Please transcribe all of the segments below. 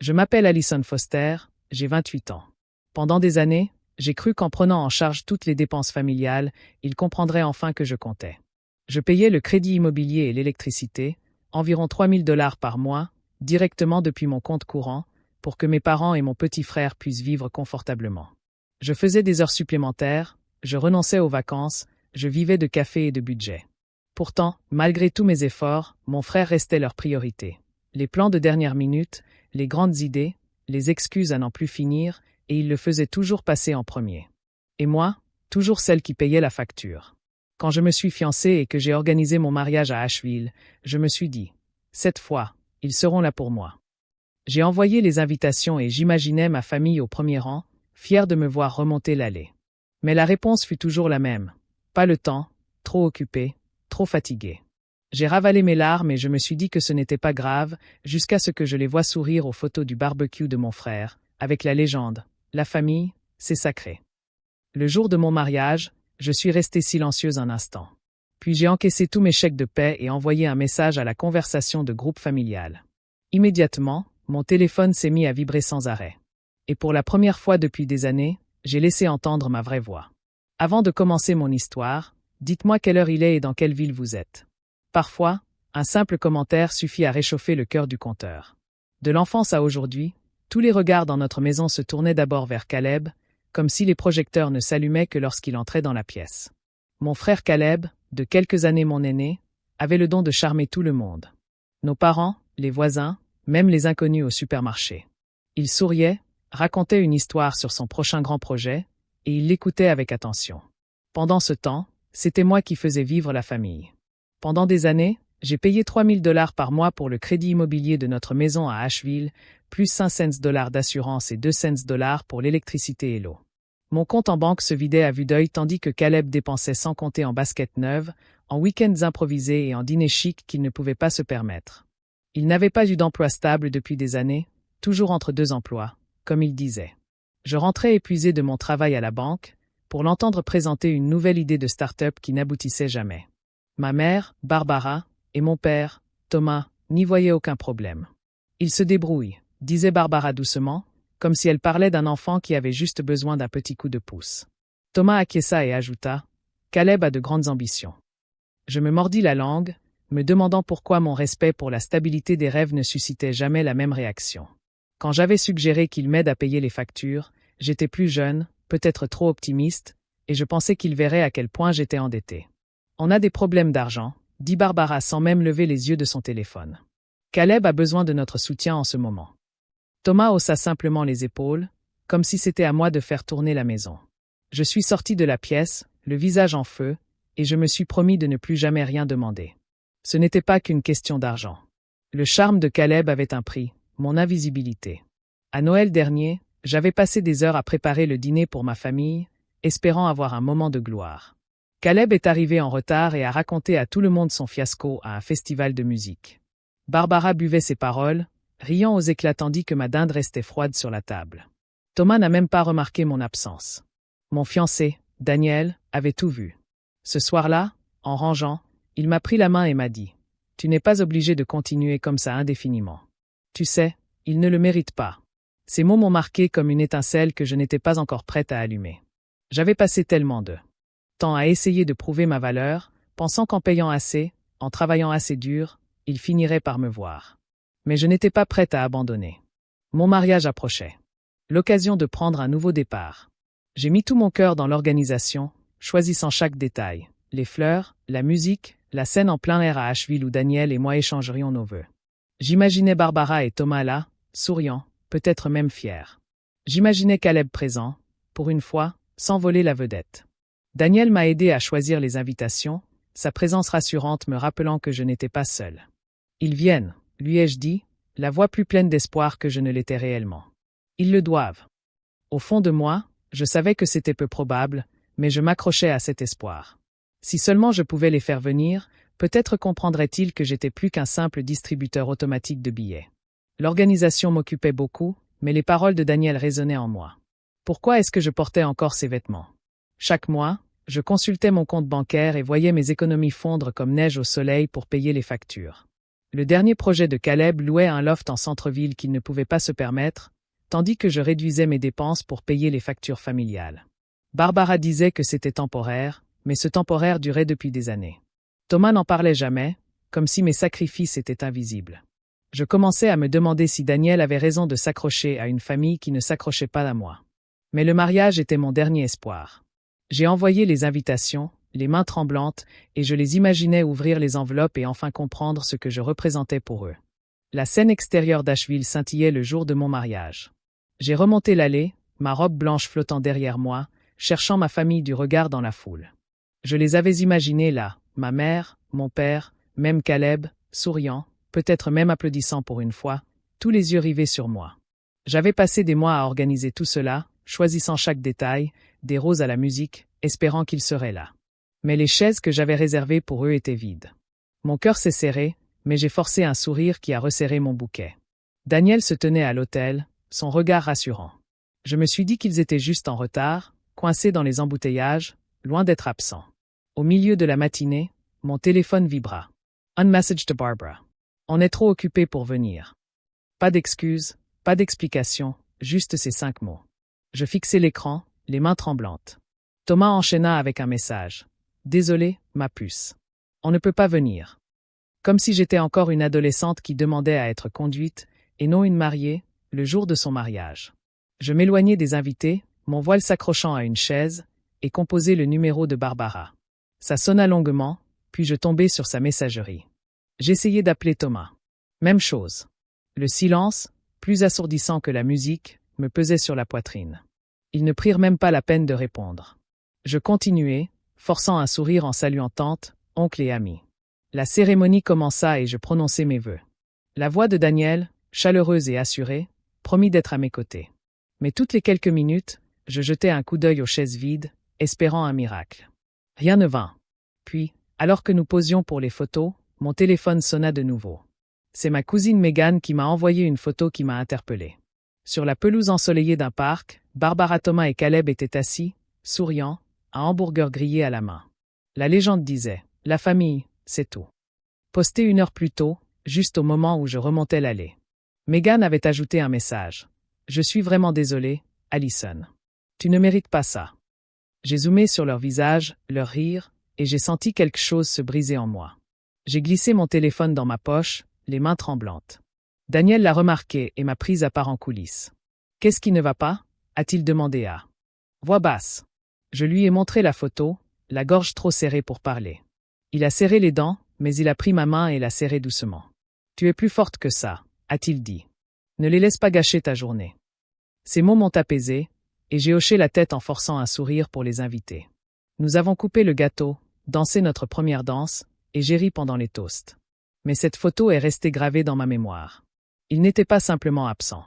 Je m'appelle Alison Foster, j'ai 28 ans. Pendant des années, j'ai cru qu'en prenant en charge toutes les dépenses familiales, ils comprendraient enfin que je comptais. Je payais le crédit immobilier et l'électricité, environ 3 000 $ par mois, directement depuis mon compte courant, pour que mes parents et mon petit frère puissent vivre confortablement. Je faisais des heures supplémentaires, je renonçais aux vacances, je vivais de café et de budget. Pourtant, malgré tous mes efforts, mon frère restait leur priorité. Les plans de dernière minute, les grandes idées, les excuses à n'en plus finir, et il le faisait toujours passer en premier. Et moi, toujours celle qui payait la facture. Quand je me suis fiancée et que j'ai organisé mon mariage à Asheville, je me suis dit, cette fois, ils seront là pour moi. J'ai envoyé les invitations et j'imaginais ma famille au premier rang, fière de me voir remonter l'allée. Mais la réponse fut toujours la même. Pas le temps, trop occupé, trop fatigué. J'ai ravalé mes larmes et je me suis dit que ce n'était pas grave, jusqu'à ce que je les vois sourire aux photos du barbecue de mon frère, avec la légende « La famille, c'est sacré ». Le jour de mon mariage, je suis restée silencieuse un instant. Puis j'ai encaissé tous mes chèques de paie et envoyé un message à la conversation de groupe familial. Immédiatement, mon téléphone s'est mis à vibrer sans arrêt. Et pour la première fois depuis des années, j'ai laissé entendre ma vraie voix. Avant de commencer mon histoire, dites-moi quelle heure il est et dans quelle ville vous êtes. Parfois, un simple commentaire suffit à réchauffer le cœur du conteur. De l'enfance à aujourd'hui, tous les regards dans notre maison se tournaient d'abord vers Caleb, comme si les projecteurs ne s'allumaient que lorsqu'il entrait dans la pièce. Mon frère Caleb, de quelques années mon aîné, avait le don de charmer tout le monde. Nos parents, les voisins, même les inconnus au supermarché. Il souriait, racontait une histoire sur son prochain grand projet, et il l'écoutait avec attention. Pendant ce temps, c'était moi qui faisais vivre la famille. Pendant des années, j'ai payé 3 000 $ par mois pour le crédit immobilier de notre maison à Asheville, plus 5 cents $ d'assurance et 2 cents $ pour l'électricité et l'eau. Mon compte en banque se vidait à vue d'œil tandis que Caleb dépensait sans compter en baskets neuves, en week-ends improvisés et en dîners chics qu'il ne pouvait pas se permettre. Il n'avait pas eu d'emploi stable depuis des années, toujours entre deux emplois, comme il disait. Je rentrais épuisé de mon travail à la banque, pour l'entendre présenter une nouvelle idée de start-up qui n'aboutissait jamais. Ma mère, Barbara, et mon père, Thomas, n'y voyaient aucun problème. Il se débrouille, disait Barbara doucement, comme si elle parlait d'un enfant qui avait juste besoin d'un petit coup de pouce. Thomas acquiesça et ajouta, « Caleb a de grandes ambitions. » Je me mordis la langue, me demandant pourquoi mon respect pour la stabilité des rêves ne suscitait jamais la même réaction. Quand j'avais suggéré qu'il m'aide à payer les factures, j'étais plus jeune, peut-être trop optimiste, et je pensais qu'il verrait à quel point j'étais endetté. On a des problèmes d'argent, dit Barbara sans même lever les yeux de son téléphone. Caleb a besoin de notre soutien en ce moment. Thomas haussa simplement les épaules, comme si c'était à moi de faire tourner la maison. Je suis sorti de la pièce, le visage en feu, et je me suis promis de ne plus jamais rien demander. Ce n'était pas qu'une question d'argent. Le charme de Caleb avait un prix, mon invisibilité. À Noël dernier, j'avais passé des heures à préparer le dîner pour ma famille, espérant avoir un moment de gloire. Caleb est arrivé en retard et a raconté à tout le monde son fiasco à un festival de musique. Barbara buvait ses paroles, riant aux éclats tandis que ma dinde restait froide sur la table. Thomas n'a même pas remarqué mon absence. Mon fiancé, Daniel, avait tout vu. Ce soir-là, en rangeant, il m'a pris la main et m'a dit « Tu n'es pas obligé de continuer comme ça indéfiniment. Tu sais, il ne le mérite pas. » Ces mots m'ont marqué comme une étincelle que je n'étais pas encore prête à allumer. J'avais passé tellement de temps à essayer de prouver ma valeur, pensant qu'en payant assez, en travaillant assez dur, il finirait par me voir. Mais je n'étais pas prête à abandonner. Mon mariage approchait. L'occasion de prendre un nouveau départ. J'ai mis tout mon cœur dans l'organisation, choisissant chaque détail. Les fleurs, la musique, la scène en plein air à Asheville où Daniel et moi échangerions nos vœux. J'imaginais Barbara et Thomas là, souriants, peut-être même fiers. J'imaginais Caleb présent, pour une fois, sans voler la vedette. Daniel m'a aidé à choisir les invitations, sa présence rassurante me rappelant que je n'étais pas seul. Ils viennent, lui ai-je dit, la voix plus pleine d'espoir que je ne l'étais réellement. Ils le doivent. Au fond de moi, je savais que c'était peu probable, mais je m'accrochais à cet espoir. Si seulement je pouvais les faire venir, peut-être comprendraient-ils que j'étais plus qu'un simple distributeur automatique de billets. L'organisation m'occupait beaucoup, mais les paroles de Daniel résonnaient en moi. Pourquoi est-ce que je portais encore ces vêtements? Chaque mois, je consultais mon compte bancaire et voyais mes économies fondre comme neige au soleil pour payer les factures. Le dernier projet de Caleb louait un loft en centre-ville qu'il ne pouvait pas se permettre, tandis que je réduisais mes dépenses pour payer les factures familiales. Barbara disait que c'était temporaire, mais ce temporaire durait depuis des années. Thomas n'en parlait jamais, comme si mes sacrifices étaient invisibles. Je commençais à me demander si Daniel avait raison de s'accrocher à une famille qui ne s'accrochait pas à moi. Mais le mariage était mon dernier espoir. J'ai envoyé les invitations, les mains tremblantes, et je les imaginais ouvrir les enveloppes et enfin comprendre ce que je représentais pour eux. La scène extérieure d'Asheville scintillait le jour de mon mariage. J'ai remonté l'allée, ma robe blanche flottant derrière moi, cherchant ma famille du regard dans la foule. Je les avais imaginés là, ma mère, mon père, même Caleb, souriant, peut-être même applaudissant pour une fois, tous les yeux rivés sur moi. J'avais passé des mois à organiser tout cela, choisissant chaque détail, des roses à la musique, espérant qu'ils seraient là. Mais les chaises que j'avais réservées pour eux étaient vides. Mon cœur s'est serré, mais j'ai forcé un sourire qui a resserré mon bouquet. Daniel se tenait à l'autel, son regard rassurant. Je me suis dit qu'ils étaient juste en retard, coincés dans les embouteillages, loin d'être absents. Au milieu de la matinée, mon téléphone vibra. Un message to Barbara. On est trop occupé pour venir. Pas d'excuses, pas d'explications, juste ces 5 mots. Je fixai l'écran, les mains tremblantes. Thomas enchaîna avec un message. Désolé, ma puce. On ne peut pas venir. Comme si j'étais encore une adolescente qui demandait à être conduite, et non une mariée, le jour de son mariage. Je m'éloignai des invités, mon voile s'accrochant à une chaise, et composai le numéro de Barbara. Ça sonna longuement, puis je tombai sur sa messagerie. J'essayai d'appeler Thomas. Même chose. Le silence, plus assourdissant que la musique, me pesait sur la poitrine. Ils ne prirent même pas la peine de répondre. Je continuai, forçant un sourire en saluant tante, oncle et amis. La cérémonie commença et je prononçai mes vœux. La voix de Daniel, chaleureuse et assurée, promit d'être à mes côtés. Mais toutes les quelques minutes, je jetai un coup d'œil aux chaises vides, espérant un miracle. Rien ne vint. Puis, alors que nous posions pour les photos, mon téléphone sonna de nouveau. C'est ma cousine Megan qui m'a envoyé une photo qui m'a interpellé. Sur la pelouse ensoleillée d'un parc, Barbara, Thomas et Caleb étaient assis, souriants, un hamburger grillé à la main. La légende disait « La famille, c'est tout ». Posté 1 heure plus tôt, juste au moment où je remontais l'allée. Megan avait ajouté un message. « Je suis vraiment désolée, Allison. Tu ne mérites pas ça. » J'ai zoomé sur leur visage, leur rire, et j'ai senti quelque chose se briser en moi. J'ai glissé mon téléphone dans ma poche, les mains tremblantes. Daniel l'a remarqué et m'a prise à part en coulisses. « Qu'est-ce qui ne va pas ?» a-t-il demandé à voix basse. Je lui ai montré la photo, la gorge trop serrée pour parler. Il a serré les dents, mais il a pris ma main et l'a serrée doucement. « Tu es plus forte que ça, » a-t-il dit. « Ne les laisse pas gâcher ta journée. » Ces mots m'ont apaisé, et j'ai hoché la tête en forçant un sourire pour les invités. Nous avons coupé le gâteau, dansé notre première danse, et j'ai ri pendant les toasts. Mais cette photo est restée gravée dans ma mémoire. Ils n'étaient pas simplement absents.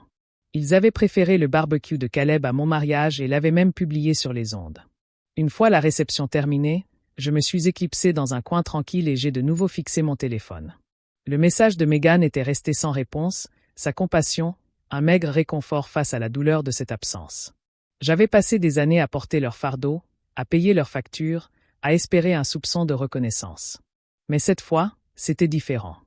Ils avaient préféré le barbecue de Caleb à mon mariage et l'avaient même publié sur les ondes. Une fois la réception terminée, je me suis éclipsé dans un coin tranquille et j'ai de nouveau fixé mon téléphone. Le message de Megan était resté sans réponse, sa compassion, un maigre réconfort face à la douleur de cette absence. J'avais passé des années à porter leur fardeau, à payer leurs factures, à espérer un soupçon de reconnaissance. Mais cette fois, c'était différent.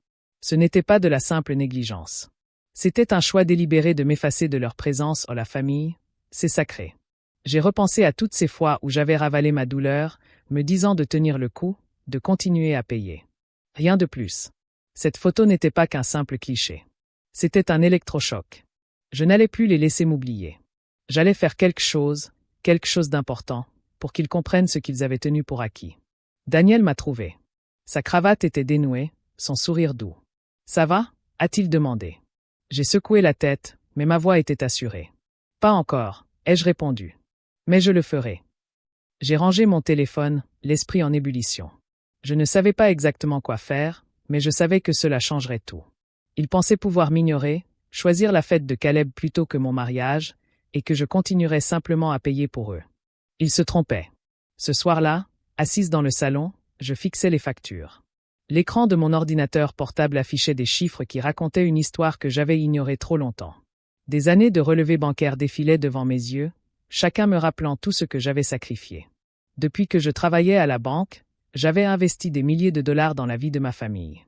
Ce n'était pas de la simple négligence. C'était un choix délibéré de m'effacer de leur présence en la famille, c'est sacré. J'ai repensé à toutes ces fois où j'avais ravalé ma douleur, me disant de tenir le coup, de continuer à payer. Rien de plus. Cette photo n'était pas qu'un simple cliché. C'était un électrochoc. Je n'allais plus les laisser m'oublier. J'allais faire quelque chose d'important, pour qu'ils comprennent ce qu'ils avaient tenu pour acquis. Daniel m'a trouvé. Sa cravate était dénouée, son sourire doux. « Ça va ?» a-t-il demandé. J'ai secoué la tête, mais ma voix était assurée. « Pas encore », ai-je répondu. « Mais je le ferai. » J'ai rangé mon téléphone, l'esprit en ébullition. Je ne savais pas exactement quoi faire, mais je savais que cela changerait tout. Ils pensaient pouvoir m'ignorer, choisir la fête de Caleb plutôt que mon mariage, et que je continuerais simplement à payer pour eux. Ils se trompaient. Ce soir-là, assise dans le salon, je fixais les factures. L'écran de mon ordinateur portable affichait des chiffres qui racontaient une histoire que j'avais ignorée trop longtemps. Des années de relevés bancaires défilaient devant mes yeux, chacun me rappelant tout ce que j'avais sacrifié. Depuis que je travaillais à la banque, j'avais investi des milliers de dollars dans la vie de ma famille.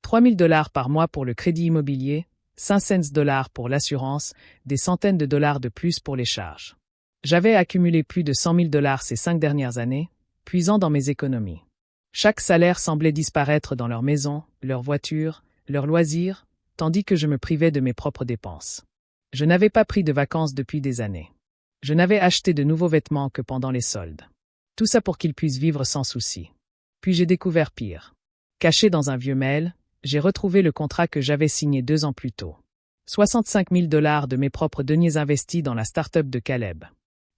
$3 000 par mois pour le crédit immobilier, 5 cents pour l'assurance, des centaines de dollars de plus pour les charges. J'avais accumulé plus de $100 000 ces 5 dernières années, puisant dans mes économies. Chaque salaire semblait disparaître dans leur maison, leur voiture, leurs loisirs, tandis que je me privais de mes propres dépenses. Je n'avais pas pris de vacances depuis des années. Je n'avais acheté de nouveaux vêtements que pendant les soldes. Tout ça pour qu'ils puissent vivre sans souci. Puis j'ai découvert pire. Caché dans un vieux mail, j'ai retrouvé le contrat que j'avais signé 2 ans plus tôt. $65 000 de mes propres deniers investis dans la start-up de Caleb.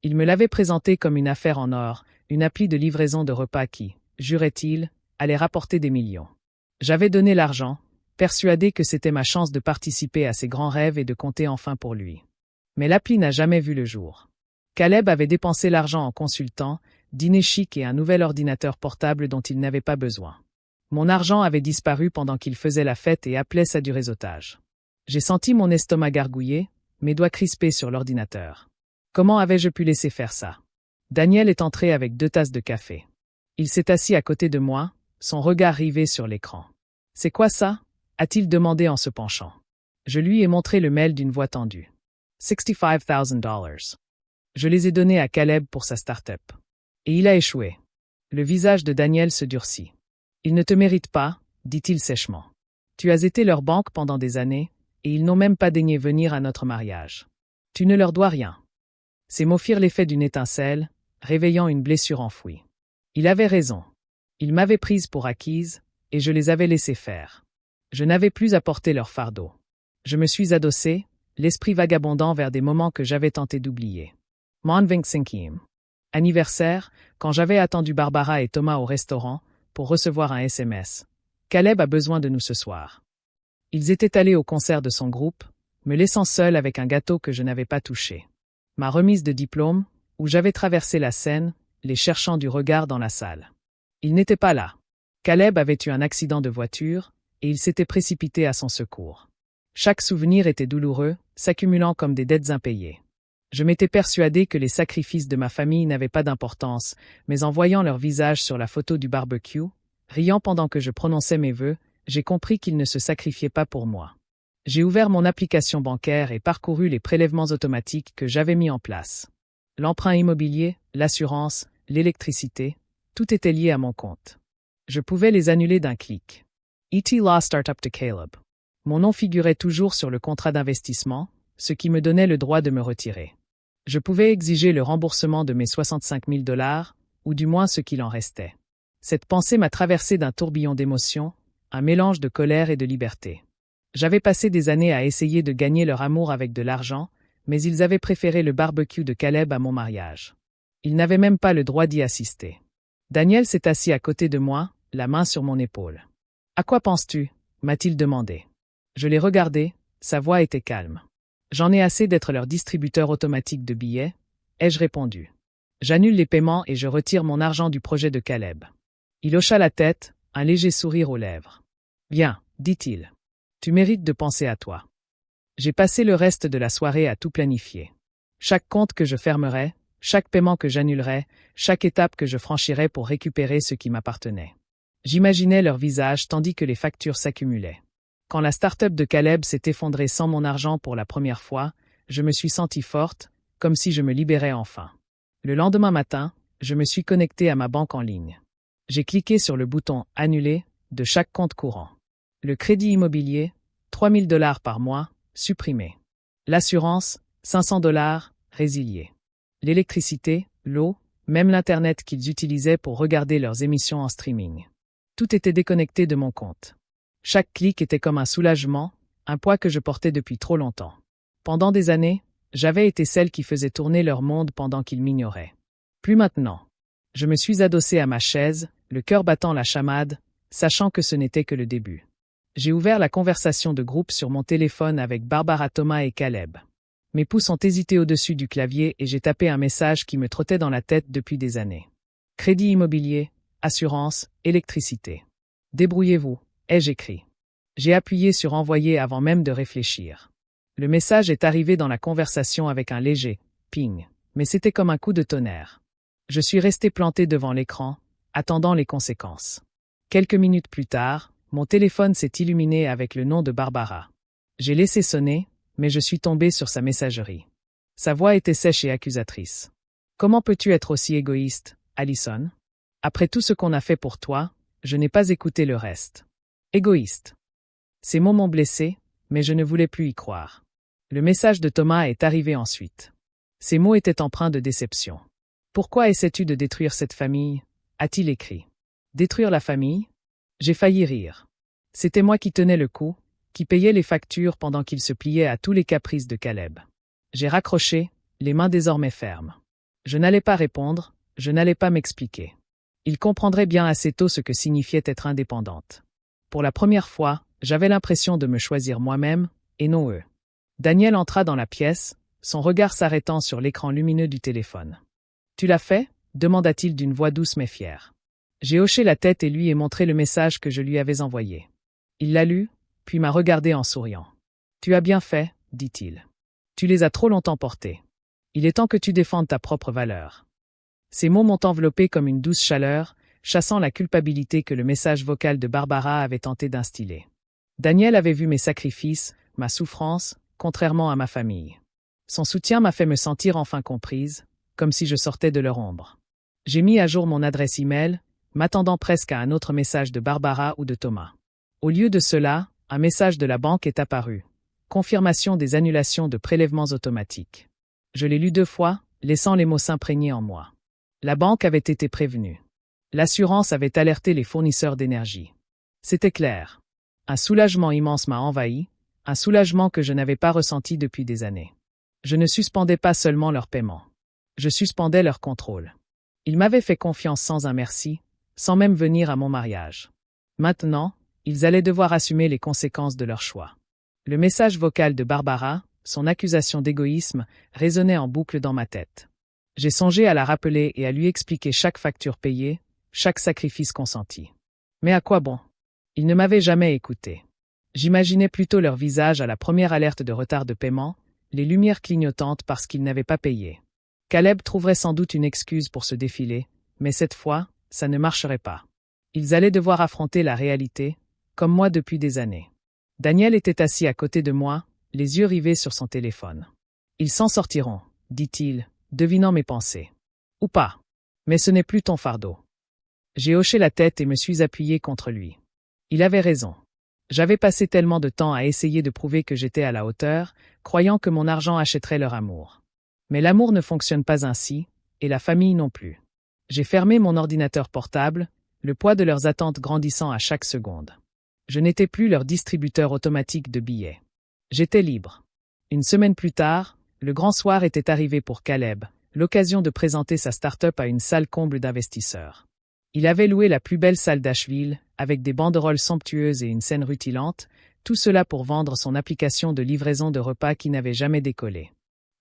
Il me l'avait présenté comme une affaire en or, une appli de livraison de repas qui, jurait-il, allait rapporter des millions. J'avais donné l'argent, persuadé que c'était ma chance de participer à ses grands rêves et de compter enfin pour lui. Mais l'appli n'a jamais vu le jour. Caleb avait dépensé l'argent en consultant, dîner chic et un nouvel ordinateur portable dont il n'avait pas besoin. Mon argent avait disparu pendant qu'il faisait la fête et appelait ça du réseautage. J'ai senti mon estomac gargouiller, mes doigts crispés sur l'ordinateur. Comment avais-je pu laisser faire ça? Daniel est entré avec 2 tasses de café. Il s'est assis à côté de moi, son regard rivé sur l'écran. « C'est quoi ça ?» a-t-il demandé en se penchant. Je lui ai montré le mail d'une voix tendue. $65,000. Je les ai donnés à Caleb pour sa start-up. Et il a échoué. Le visage de Daniel se durcit. Ils ne te méritent pas, dit-il sèchement. Tu as été leur banque pendant des années, et ils n'ont même pas daigné venir à notre mariage. Tu ne leur dois rien. Ces mots firent l'effet d'une étincelle, réveillant une blessure enfouie. Il avait raison. Ils m'avaient prise pour acquise, et je les avais laissés faire. Je n'avais plus à porter leur fardeau. Je me suis adossé, l'esprit vagabondant vers des moments que j'avais tenté d'oublier. Mon 25e anniversaire, quand j'avais attendu Barbara et Thomas au restaurant, pour recevoir un SMS. Caleb a besoin de nous ce soir. Ils étaient allés au concert de son groupe, me laissant seul avec un gâteau que je n'avais pas touché. Ma remise de diplôme, où j'avais traversé la scène, les cherchant du regard dans la salle. Ils n'étaient pas là. Caleb avait eu un accident de voiture, et il s'était précipité à son secours. Chaque souvenir était douloureux, s'accumulant comme des dettes impayées. Je m'étais persuadé que les sacrifices de ma famille n'avaient pas d'importance, mais en voyant leur visage sur la photo du barbecue, riant pendant que je prononçais mes vœux, j'ai compris qu'ils ne se sacrifiaient pas pour moi. J'ai ouvert mon application bancaire et parcouru les prélèvements automatiques que j'avais mis en place. L'emprunt immobilier, l'assurance, l'électricité, tout était lié à mon compte. Je pouvais les annuler d'un clic. ET Law Startup to Caleb. Mon nom figurait toujours sur le contrat d'investissement, ce qui me donnait le droit de me retirer. Je pouvais exiger le remboursement de mes $65 000, ou du moins ce qu'il en restait. Cette pensée m'a traversé d'un tourbillon d'émotions, un mélange de colère et de liberté. J'avais passé des années à essayer de gagner leur amour avec de l'argent, mais ils avaient préféré le barbecue de Caleb à mon mariage. Ils n'avaient même pas le droit d'y assister. Daniel s'est assis à côté de moi, la main sur mon épaule. « À quoi penses-tu » m'a-t-il demandé. Je l'ai regardé, sa voix était calme. « J'en ai assez d'être leur distributeur automatique de billets » ai-je répondu. « J'annule les paiements et je retire mon argent du projet de Caleb. » Il hocha la tête, un léger sourire aux lèvres. « Bien, dit-il. Tu mérites de penser à toi. » J'ai passé le reste de la soirée à tout planifier. Chaque compte que je fermerais, chaque paiement que j'annulerais, chaque étape que je franchirais pour récupérer ce qui m'appartenait. J'imaginais leur visage tandis que les factures s'accumulaient. Quand la start-up de Caleb s'est effondrée sans mon argent pour la première fois, je me suis sentie forte, comme si je me libérais enfin. Le lendemain matin, je me suis connectée à ma banque en ligne. J'ai cliqué sur le bouton « Annuler » de chaque compte courant. Le crédit immobilier, $3 000 par mois, supprimé. L'assurance, $500, résilié. L'électricité, l'eau, même l'Internet qu'ils utilisaient pour regarder leurs émissions en streaming. Tout était déconnecté de mon compte. Chaque clic était comme un soulagement, un poids que je portais depuis trop longtemps. Pendant des années, j'avais été celle qui faisait tourner leur monde pendant qu'ils m'ignoraient. Plus maintenant. Je me suis adossée à ma chaise, le cœur battant la chamade, sachant que ce n'était que le début. J'ai ouvert la conversation de groupe sur mon téléphone avec Barbara, Thomas et Caleb. Mes pouces ont hésité au-dessus du clavier et j'ai tapé un message qui me trottait dans la tête depuis des années. Crédit immobilier, assurance, électricité. Débrouillez-vous, ai-je écrit. J'ai appuyé sur envoyer avant même de réfléchir. Le message est arrivé dans la conversation avec un léger ping, mais c'était comme un coup de tonnerre. Je suis resté planté devant l'écran, attendant les conséquences. Quelques minutes plus tard, mon téléphone s'est illuminé avec le nom de Barbara. J'ai laissé sonner, mais je suis tombé sur sa messagerie. Sa voix était sèche et accusatrice. Comment peux-tu être aussi égoïste, Allison? Après tout ce qu'on a fait pour toi, je n'ai pas écouté le reste. Égoïste. Ces mots m'ont blessé, mais je ne voulais plus y croire. Le message de Thomas est arrivé ensuite. Ces mots étaient empreints de déception. Pourquoi essaies-tu de détruire cette famille? A-t-il écrit. Détruire la famille? J'ai failli rire. C'était moi qui tenais le coup, qui payais les factures pendant qu'il se pliait à tous les caprices de Caleb. J'ai raccroché, les mains désormais fermes. Je n'allais pas répondre, je n'allais pas m'expliquer. Il comprendrait bien assez tôt ce que signifiait être indépendante. Pour la première fois, j'avais l'impression de me choisir moi-même, et non eux. Daniel entra dans la pièce, son regard s'arrêtant sur l'écran lumineux du téléphone. « Tu l'as fait » demanda-t-il d'une voix douce mais fière. J'ai hoché la tête et lui ai montré le message que je lui avais envoyé. Il l'a lu, puis m'a regardé en souriant. « Tu as bien fait, » dit-il. « Tu les as trop longtemps portés. Il est temps que tu défendes ta propre valeur. » Ces mots m'ont enveloppé comme une douce chaleur, chassant la culpabilité que le message vocal de Barbara avait tenté d'instiller. Daniel avait vu mes sacrifices, ma souffrance, contrairement à ma famille. Son soutien m'a fait me sentir enfin comprise, comme si je sortais de leur ombre. J'ai mis à jour mon adresse e-mail, m'attendant presque à un autre message de Barbara ou de Thomas. Au lieu de cela, un message de la banque est apparu. Confirmation des annulations de prélèvements automatiques. Je l'ai lu 2 fois, laissant les mots s'imprégner en moi. La banque avait été prévenue. L'assurance avait alerté les fournisseurs d'énergie. C'était clair. Un soulagement immense m'a envahi, un soulagement que je n'avais pas ressenti depuis des années. Je ne suspendais pas seulement leur paiement. Je suspendais leur contrôle. Ils m'avaient fait confiance sans un merci, sans même venir à mon mariage. Maintenant, ils allaient devoir assumer les conséquences de leur choix. Le message vocal de Barbara, son accusation d'égoïsme, résonnait en boucle dans ma tête. J'ai songé à la rappeler et à lui expliquer chaque facture payée, chaque sacrifice consenti. Mais à quoi bon? Ils ne m'avaient jamais écouté. J'imaginais plutôt leur visage à la première alerte de retard de paiement, les lumières clignotantes parce qu'ils n'avaient pas payé. Caleb trouverait sans doute une excuse pour se défiler, mais cette fois, ça ne marcherait pas. Ils allaient devoir affronter la réalité, comme moi depuis des années. Daniel était assis à côté de moi, les yeux rivés sur son téléphone. « Ils s'en sortiront », dit-il, devinant mes pensées. « Ou pas. Mais ce n'est plus ton fardeau. » J'ai hoché la tête et me suis appuyé contre lui. Il avait raison. J'avais passé tellement de temps à essayer de prouver que j'étais à la hauteur, croyant que mon argent achèterait leur amour. Mais l'amour ne fonctionne pas ainsi, et la famille non plus. J'ai fermé mon ordinateur portable, le poids de leurs attentes grandissant à chaque seconde. Je n'étais plus leur distributeur automatique de billets. J'étais libre. Une semaine plus tard, le grand soir était arrivé pour Caleb, l'occasion de présenter sa start-up à une salle comble d'investisseurs. Il avait loué la plus belle salle d'Asheville, avec des banderoles somptueuses et une scène rutilante, tout cela pour vendre son application de livraison de repas qui n'avait jamais décollé.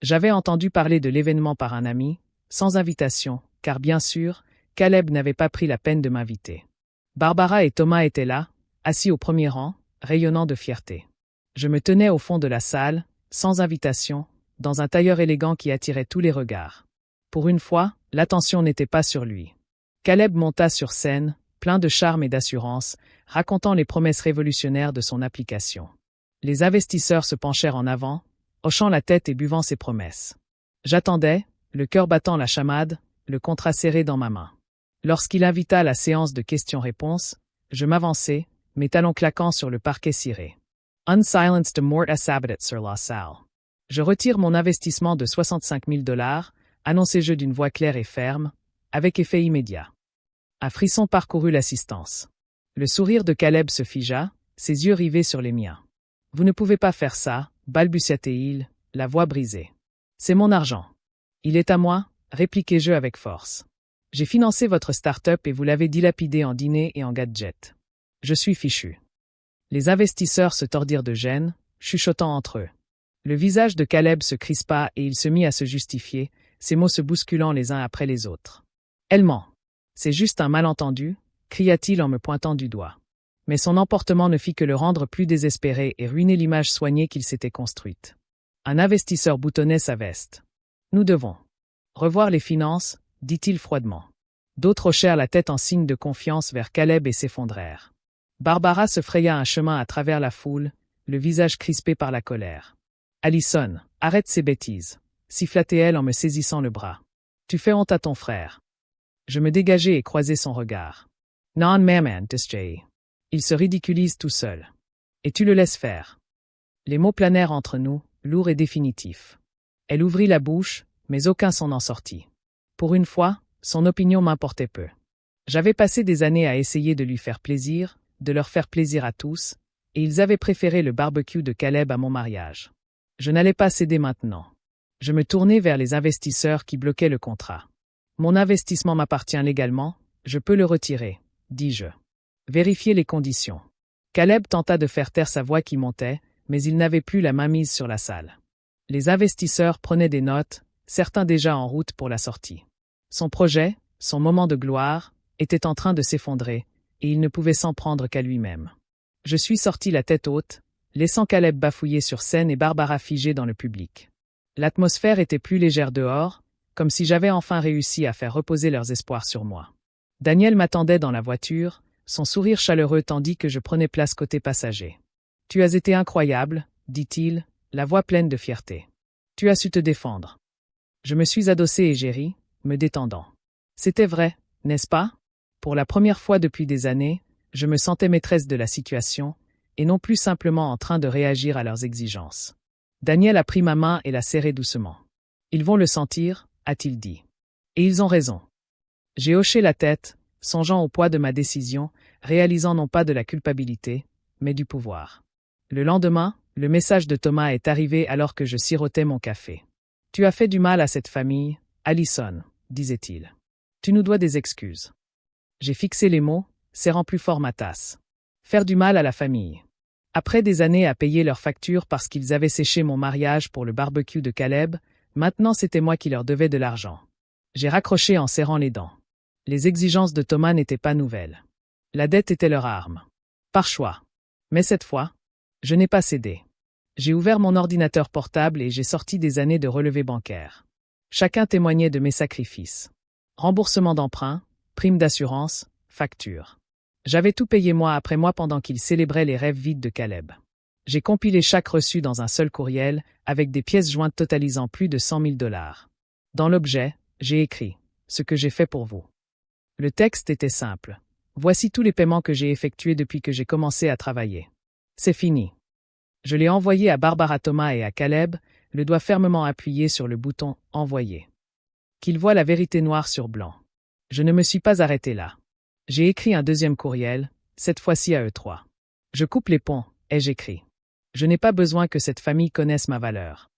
J'avais entendu parler de l'événement par un ami, sans invitation, car bien sûr, Caleb n'avait pas pris la peine de m'inviter. Barbara et Thomas étaient là, assis au premier rang, rayonnant de fierté. Je me tenais au fond de la salle, sans invitation, dans un tailleur élégant qui attirait tous les regards. Pour une fois, l'attention n'était pas sur lui. Caleb monta sur scène, plein de charme et d'assurance, racontant les promesses révolutionnaires de son application. Les investisseurs se penchèrent en avant, hochant la tête et buvant ses promesses. J'attendais, le cœur battant la chamade, le contrat serré dans ma main. Lorsqu'il invita la séance de questions-réponses, je m'avançai, mes talons claquant sur le parquet ciré. Unsilenced mort à sabadet sur la salle. Je retire mon investissement de 65 000 $, annonçai-je d'une voix claire et ferme, avec effet immédiat. Un frisson parcourut l'assistance. Le sourire de Caleb se figea, ses yeux rivés sur les miens. « Vous ne pouvez pas faire ça », balbutia-t-il, la voix brisée. « C'est mon argent. Il est à moi », répliquai-je avec force. « J'ai financé votre start-up et vous l'avez dilapidé en dîners et en gadgets. Je suis fichu. » Les investisseurs se tordirent de gêne, chuchotant entre eux. Le visage de Caleb se crispa et il se mit à se justifier, ses mots se bousculant les uns après les autres. « Elle ment. C'est juste un malentendu », cria-t-il en me pointant du doigt. Mais son emportement ne fit que le rendre plus désespéré et ruiner l'image soignée qu'il s'était construite. Un investisseur boutonnait sa veste. « Nous devons revoir les finances », dit-il froidement. D'autres hochèrent la tête en signe de confiance vers Caleb et s'effondrèrent. Barbara se fraya un chemin à travers la foule, le visage crispé par la colère. « Allison, arrête ces bêtises », siffla-t-elle en me saisissant le bras. « Tu fais honte à ton frère. » Je me dégageai et croisai son regard. « Non, maman, disais. Il se ridiculise tout seul. Et tu le laisses faire. » Les mots planèrent entre nous, lourds et définitifs. Elle ouvrit la bouche, mais aucun son n'en sortit. Pour une fois, son opinion m'importait peu. J'avais passé des années à essayer de lui faire plaisir, de leur faire plaisir à tous, et ils avaient préféré le barbecue de Caleb à mon mariage. Je n'allais pas céder maintenant. Je me tournai vers les investisseurs qui bloquaient le contrat. Mon investissement m'appartient légalement, je peux le retirer, dis-je. Vérifiez les conditions. Caleb tenta de faire taire sa voix qui montait, mais il n'avait plus la mainmise sur la salle. Les investisseurs prenaient des notes, certains déjà en route pour la sortie. Son projet, son moment de gloire, était en train de s'effondrer, et il ne pouvait s'en prendre qu'à lui-même. Je suis sorti la tête haute, laissant Caleb bafouiller sur scène et Barbara figée dans le public. L'atmosphère était plus légère dehors, comme si j'avais enfin réussi à faire reposer leurs espoirs sur moi. Daniel m'attendait dans la voiture, son sourire chaleureux tandis que je prenais place côté passager. « Tu as été incroyable, dit-il, la voix pleine de fierté. Tu as su te défendre. » Je me suis adossé et j'ai ri, me détendant. C'était vrai, n'est-ce pas? Pour la première fois depuis des années, je me sentais maîtresse de la situation, et non plus simplement en train de réagir à leurs exigences. Daniel a pris ma main et l'a serrée doucement. « Ils vont le sentir, » a-t-il dit. Et ils ont raison. J'ai hoché la tête, songeant au poids de ma décision, réalisant non pas de la culpabilité, mais du pouvoir. Le lendemain, le message de Thomas est arrivé alors que je sirotais mon café. « Tu as fait du mal à cette famille, Allison, » disait-il. « Tu nous dois des excuses. » J'ai fixé les mots, serrant plus fort ma tasse. Faire du mal à la famille. Après des années à payer leurs factures parce qu'ils avaient séché mon mariage pour le barbecue de Caleb, maintenant c'était moi qui leur devais de l'argent. J'ai raccroché en serrant les dents. Les exigences de Thomas n'étaient pas nouvelles. La dette était leur arme. Par choix. Mais cette fois, je n'ai pas cédé. J'ai ouvert mon ordinateur portable et j'ai sorti des années de relevés bancaires. Chacun témoignait de mes sacrifices. Remboursement d'emprunt, prime d'assurance, facture. J'avais tout payé mois après mois pendant qu'ils célébraient les rêves vides de Caleb. J'ai compilé chaque reçu dans un seul courriel, avec des pièces jointes totalisant plus de 100 000 $. Dans l'objet, j'ai écrit « Ce que j'ai fait pour vous ». Le texte était simple. Voici tous les paiements que j'ai effectués depuis que j'ai commencé à travailler. C'est fini. Je l'ai envoyé à Barbara Thomas et à Caleb, le doigt fermement appuyé sur le bouton « Envoyer ». Qu'ils voient la vérité noire sur blanc. Je ne me suis pas arrêté là. J'ai écrit un deuxième courriel, cette fois-ci à eux trois. Je coupe les ponts, ai-je écrit. Je n'ai pas besoin que cette famille connaisse ma valeur.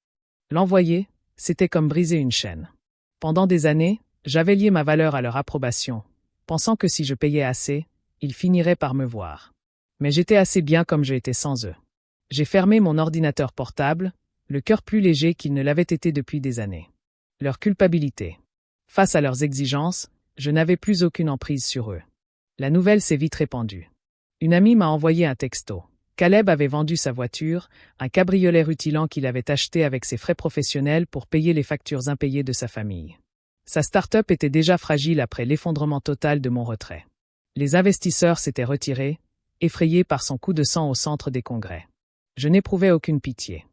L'envoyer, c'était comme briser une chaîne. Pendant des années, j'avais lié ma valeur à leur approbation, pensant que si je payais assez, ils finiraient par me voir. Mais j'étais assez bien comme je étais sans eux. J'ai fermé mon ordinateur portable, le cœur plus léger qu'il ne l'avait été depuis des années. Leur culpabilité. Face à leurs exigences, je n'avais plus aucune emprise sur eux. La nouvelle s'est vite répandue. Une amie m'a envoyé un texto. Caleb avait vendu sa voiture, un cabriolet rutilant qu'il avait acheté avec ses frais professionnels pour payer les factures impayées de sa famille. Sa start-up était déjà fragile après l'effondrement total de mon retrait. Les investisseurs s'étaient retirés, effrayés par son coup de sang au centre des congrès. Je n'éprouvais aucune pitié.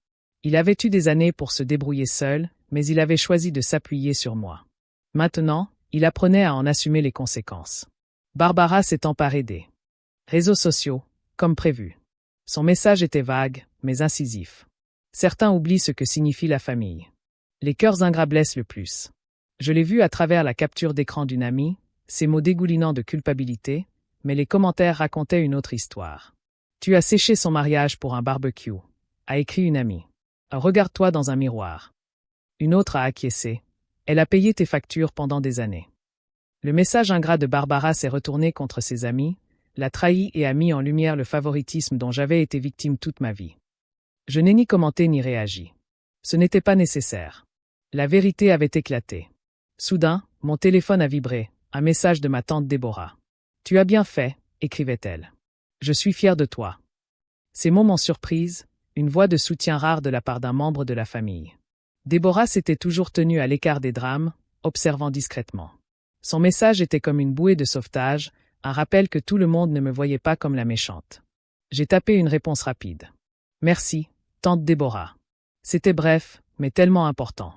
Il avait eu des années pour se débrouiller seul, mais il avait choisi de s'appuyer sur moi. Maintenant, il apprenait à en assumer les conséquences. Barbara s'est emparée des réseaux sociaux, comme prévu. Son message était vague, mais incisif. Certains oublient ce que signifie la famille. Les cœurs ingrats blessent le plus. Je l'ai vu à travers la capture d'écran d'une amie, ses mots dégoulinants de culpabilité, mais les commentaires racontaient une autre histoire. « Tu as séché son mariage pour un barbecue », a écrit une amie. « Regarde-toi dans un miroir ». Une autre a acquiescé. « Elle a payé tes factures pendant des années ». Le message ingrat de Barbara s'est retourné contre ses amis, l'a trahi et a mis en lumière le favoritisme dont j'avais été victime toute ma vie. Je n'ai ni commenté ni réagi. Ce n'était pas nécessaire. La vérité avait éclaté. Soudain, mon téléphone a vibré, un message de ma tante Déborah. « Tu as bien fait », écrivait-elle. « Je suis fière de toi. » Ces mots m'ont surprise, une voix de soutien rare de la part d'un membre de la famille. Déborah s'était toujours tenue à l'écart des drames, observant discrètement. Son message était comme une bouée de sauvetage, Un rappel que tout le monde ne me voyait pas comme la méchante. J'ai tapé une réponse rapide. Merci, tante Déborah. C'était bref, mais tellement important.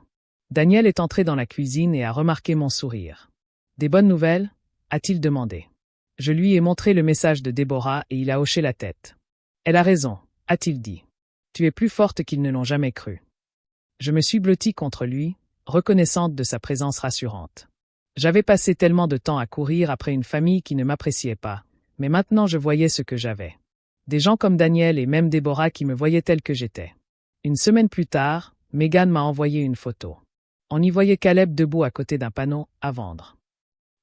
Daniel est entré dans la cuisine et a remarqué mon sourire. Des bonnes nouvelles? A-t-il demandé. Je lui ai montré le message de Déborah et il a hoché la tête. Elle a raison, a-t-il dit. Tu es plus forte qu'ils ne l'ont jamais cru. Je me suis blottie contre lui, reconnaissante de sa présence rassurante. J'avais passé tellement de temps à courir après une famille qui ne m'appréciait pas, mais maintenant je voyais ce que j'avais. Des gens comme Daniel et même Déborah qui me voyaient tel que j'étais. Une semaine plus tard, Megan m'a envoyé une photo. On y voyait Caleb debout à côté d'un panneau « À vendre ».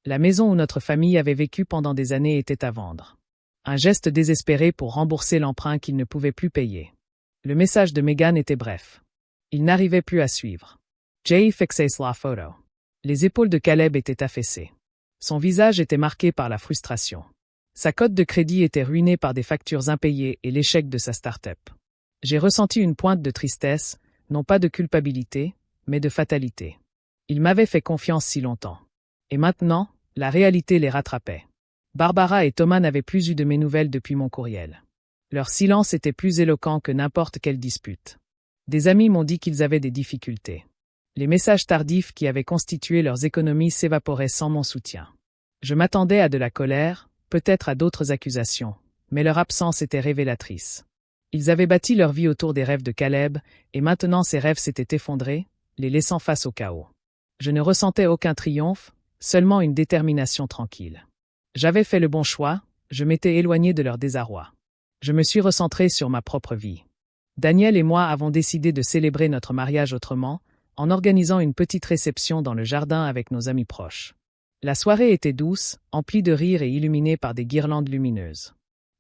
La maison où notre famille avait vécu pendant des années était à vendre. Un geste désespéré pour rembourser l'emprunt qu'il ne pouvait plus payer. Le message de Megan était bref. Il n'arrivait plus à suivre. Jay fixes la photo. Les épaules de Caleb étaient affaissées. Son visage était marqué par la frustration. Sa cote de crédit était ruinée par des factures impayées et l'échec de sa start-up. J'ai ressenti une pointe de tristesse, non pas de culpabilité, mais de fatalité. Il m'avait fait confiance si longtemps. Et maintenant, la réalité les rattrapait. Barbara et Thomas n'avaient plus eu de mes nouvelles depuis mon courriel. Leur silence était plus éloquent que n'importe quelle dispute. Des amis m'ont dit qu'ils avaient des difficultés. Les messages tardifs qui avaient constitué leurs économies s'évaporaient sans mon soutien. Je m'attendais à de la colère, peut-être à d'autres accusations, mais leur absence était révélatrice. Ils avaient bâti leur vie autour des rêves de Caleb, et maintenant ces rêves s'étaient effondrés, les laissant face au chaos. Je ne ressentais aucun triomphe, seulement une détermination tranquille. J'avais fait le bon choix, je m'étais éloigné de leur désarroi. Je me suis recentré sur ma propre vie. Daniel et moi avons décidé de célébrer notre mariage autrement, en organisant une petite réception dans le jardin avec nos amis proches. La soirée était douce, emplie de rires et illuminée par des guirlandes lumineuses.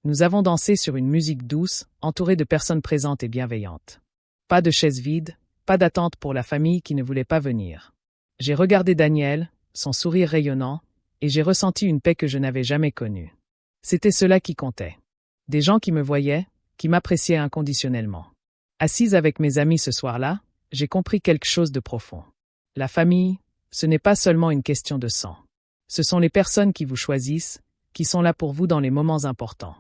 Nous avons dansé sur une musique douce, entourée de personnes présentes et bienveillantes. Pas de chaises vides, pas d'attente pour la famille qui ne voulait pas venir. J'ai regardé Daniel, son sourire rayonnant, et j'ai ressenti une paix que je n'avais jamais connue. C'était cela qui comptait. Des gens qui me voyaient, qui m'appréciaient inconditionnellement. Assise avec mes amis ce soir-là, j'ai compris quelque chose de profond. La famille, ce n'est pas seulement une question de sang. Ce sont les personnes qui vous choisissent, qui sont là pour vous dans les moments importants.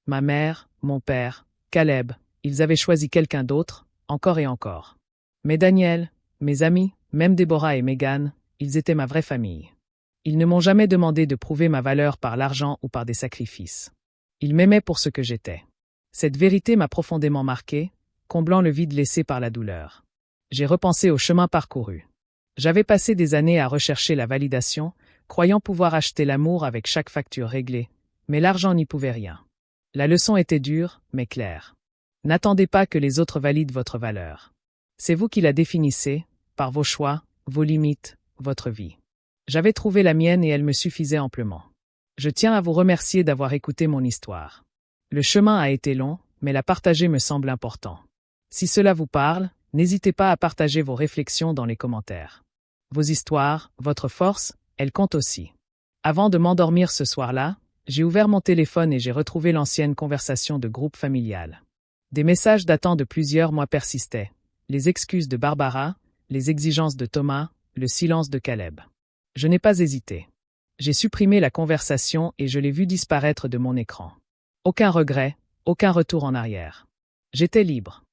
Ma mère, mon père, Caleb, ils avaient choisi quelqu'un d'autre, encore et encore. Mais Daniel, mes amis, même Déborah et Megan, ils étaient ma vraie famille. Ils ne m'ont jamais demandé de prouver ma valeur par l'argent ou par des sacrifices. Ils m'aimaient pour ce que j'étais. Cette vérité m'a profondément marqué, comblant le vide laissé par la douleur. J'ai repensé au chemin parcouru. J'avais passé des années à rechercher la validation, croyant pouvoir acheter l'amour avec chaque facture réglée, mais l'argent n'y pouvait rien. La leçon était dure, mais claire. N'attendez pas que les autres valident votre valeur. C'est vous qui la définissez, par vos choix, vos limites, votre vie. J'avais trouvé la mienne et elle me suffisait amplement. Je tiens à vous remercier d'avoir écouté mon histoire. Le chemin a été long, mais la partager me semble important. Si cela vous parle, n'hésitez pas à partager vos réflexions dans les commentaires. Vos histoires, votre force, elles comptent aussi. Avant de m'endormir ce soir-là, j'ai ouvert mon téléphone et j'ai retrouvé l'ancienne conversation de groupe familial. Des messages datant de plusieurs mois persistaient. Les excuses de Barbara, les exigences de Thomas, le silence de Caleb. Je n'ai pas hésité. J'ai supprimé la conversation et je l'ai vue disparaître de mon écran. Aucun regret, aucun retour en arrière. J'étais libre.